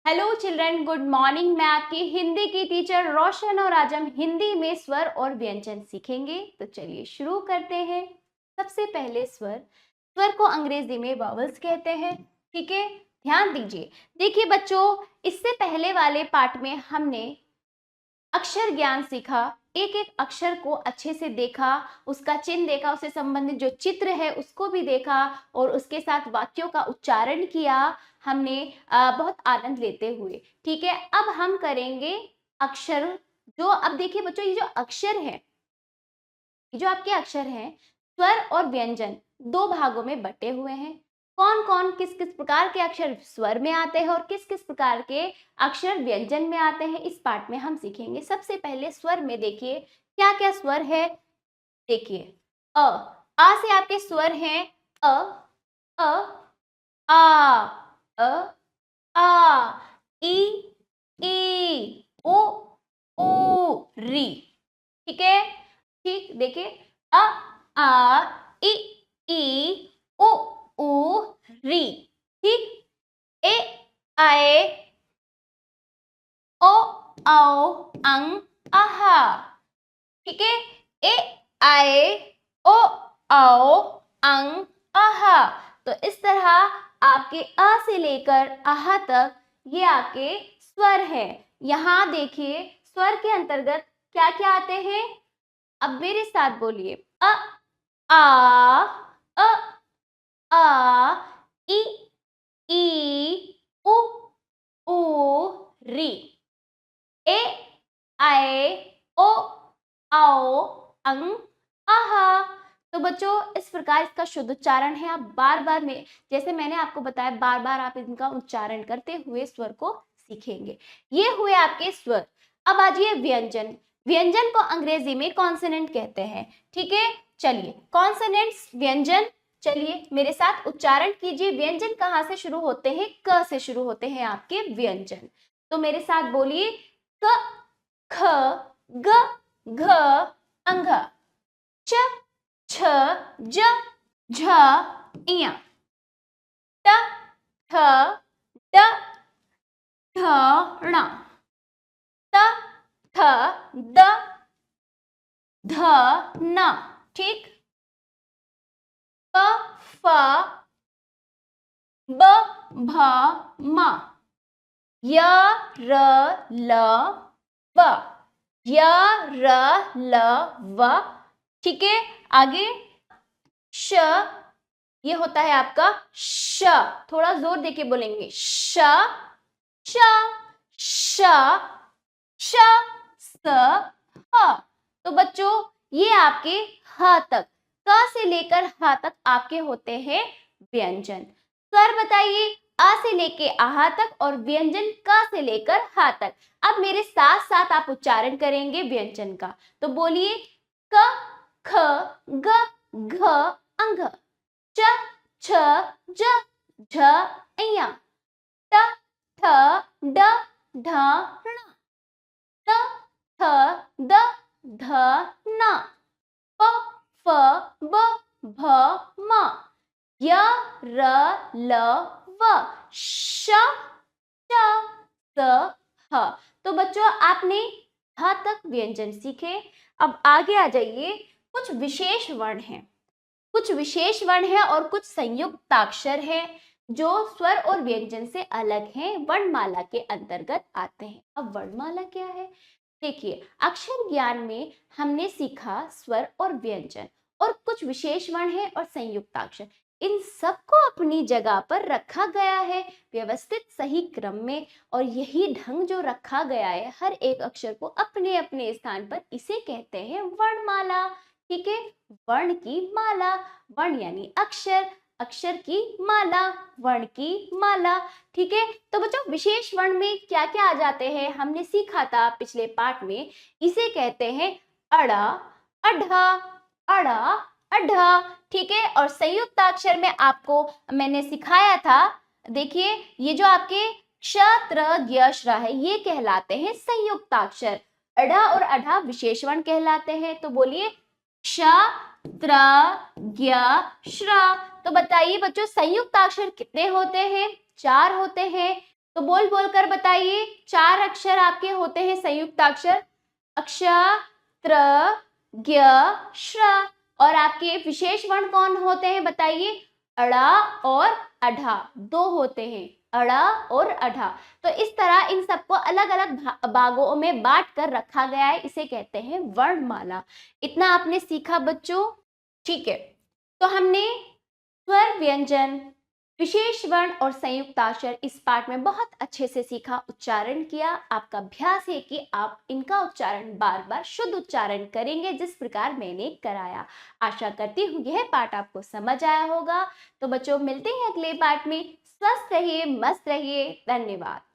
Hello children, good morning. मैं आपकी हिंदी की टीचर रोशन और आज हम हिंदी में स्वर और व्यंजन सीखेंगे। तो चलिए शुरू करते हैं। सबसे पहले स्वर को अंग्रेजी में वावल्स कहते हैं। ठीक है, ध्यान दीजिए। देखिए बच्चों, इससे पहले वाले पार्ट में हमने अक्षर ज्ञान सीखा, एक एक अक्षर को अच्छे से देखा, उसका चिन्ह देखा, उससे संबंधित जो चित्र है उसको भी देखा और उसके साथ वाक्यों का उच्चारण किया हमने बहुत आनंद लेते हुए। ठीक है, अब हम करेंगे अक्षर। जो अब देखिए बच्चों, ये जो अक्षर है, ये जो आपके अक्षर हैं, स्वर और व्यंजन दो भागों में बटे हुए हैं। कौन कौन किस किस प्रकार के अक्षर स्वर में आते हैं और किस किस प्रकार के अक्षर व्यंजन में आते हैं, इस पार्ट में हम सीखेंगे। सबसे पहले स्वर में देखिए क्या क्या स्वर है। देखिए आ से आपके स्वर हैं अ, आ, अ, आ, ई, ओ, री। ठीक है, ठीक, देखिए अ, आ, ई, ओ, री। ठीक, ए, आए, ओ, आओ, अंग, आहा। ठीक है, ए, आए, ओ, आओ, अंग, आहा। तो इस तरह आपके अ से लेकर आहा तक ये आपके स्वर है। यहाँ देखिए स्वर के अंतर्गत क्या क्या आते हैं। अब मेरे साथ बोलिए अ, आ, अ, आ, ई, उ, री। ए, आए, ओ, आओ, अंग, आहा। तो बच्चों इस प्रकार इसका शुद्ध उच्चारण है। आप बार बार में, जैसे मैंने आपको बताया, बार बार आप इनका उच्चारण करते हुए स्वर को सीखेंगे। ये हुए आपके स्वर। अब आजिए व्यंजन। व्यंजन को अंग्रेजी में कॉन्सोनेंट कहते हैं। ठीक है, चलिए कॉन्सोनेंट्स, व्यंजन। चलिए मेरे साथ उच्चारण कीजिए। व्यंजन कहाँ से शुरू होते हैं? क से शुरू होते हैं आपके व्यंजन। तो मेरे साथ बोलिए क, ख, ग, घ, अंघ, च, छ, ज, झ, इया, ट, ठ, ड, ढ, ण, त, थ, द, ध, न। ठीक, प, फ, ब, भ, म, य, र, ल, व, य, र, ल, व। ठीक है, आगे श, ये होता है आपका श। थोड़ा जोर देके बोलेंगे श, श, श, श, स, ह। तो बच्चों ये आपके ह तक, क से लेकर ह तक आपके होते हैं व्यंजन। स्वर बताइए अ से लेके आहा तक और व्यंजन क से लेकर ह तक। अब मेरे साथ साथ आप उच्चारण करेंगे व्यंजन का। तो बोलिए क, ख, ग, घ, अंघ, च, छ, ज, झ, इया, ट, ठ, ड, ढ, ण, त, थ, द, ध, न, प, फ, ब, भ, म, य, र, ल, व, श, श, स, ह। तो बच्चों आपने ह तक व्यंजन सीखे। अब आगे आ जाइए। कुछ विशेष वर्ण हैं, कुछ विशेष वर्ण है और कुछ संयुक्ताक्षर है जो स्वर और व्यंजन से अलग हैं, वर्णमाला के अंतर्गत आते हैं। अब वर्णमाला क्या है? देखिए अक्षर ज्ञान में हमने सीखा स्वर और व्यंजन और कुछ विशेष वर्ण है और संयुक्ताक्षर। इन सबको अपनी जगह पर रखा गया है व्यवस्थित सही क्रम में, और यही ढंग जो रखा गया है हर एक अक्षर को अपने अपने स्थान पर, इसे कहते हैं वर्णमाला। ठीक है, वर्ण की माला, वर्ण यानी अक्षर, अक्षर की माला, वर्ण की माला। ठीक है, तो बच्चों विशेष वर्ण में क्या क्या आ जाते हैं हमने सीखा था पिछले पार्ट में। इसे कहते हैं अड़ा, अढ़ा, अड़ा, अढ़ा। ठीक है, और संयुक्ताक्षर में आपको मैंने सिखाया था। देखिए ये जो आपके क्ष, त्र, ज्ञ, श्र है, ये कहलाते हैं संयुक्ताक्षर। अढ़ा और अढ़ा विशेष वर्ण कहलाते हैं। तो बोलिए क्ष, त्र, ज्ञ, श्र। तो बताइए बच्चों संयुक्ताक्षर कितने होते हैं? 4 होते हैं। तो बोल बोल कर बताइए, 4 अक्षर आपके होते हैं संयुक्ताक्षर, अक्ष, त्र, ज्ञ, श्र। और आपके विशेष वर्ण कौन होते हैं बताइए, अड़ा और अढ़ा, 2 होते हैं, अड़ा और अढ़ा। तो इस तरह इन सबको अलग अलग भागों में बांट कर रखा गया है, इसे कहते हैं वर्णमाला। इतना आपने सीखा बच्चों, ठीक है। तो हमने स्वर व्यंजन, विशेष वर्ण और संयुक्ताक्षर इस पाठ में बहुत अच्छे से सीखा, उच्चारण किया। आपका अभ्यास है कि आप इनका उच्चारण बार बार शुद्ध उच्चारण करेंगे जिस प्रकार मैंने कराया। आशा करती हूँ यह पाठ आपको समझ आया होगा। तो बच्चों मिलते हैं अगले पाठ में। स्वस्थ रहिए, मस्त रहिए। धन्यवाद।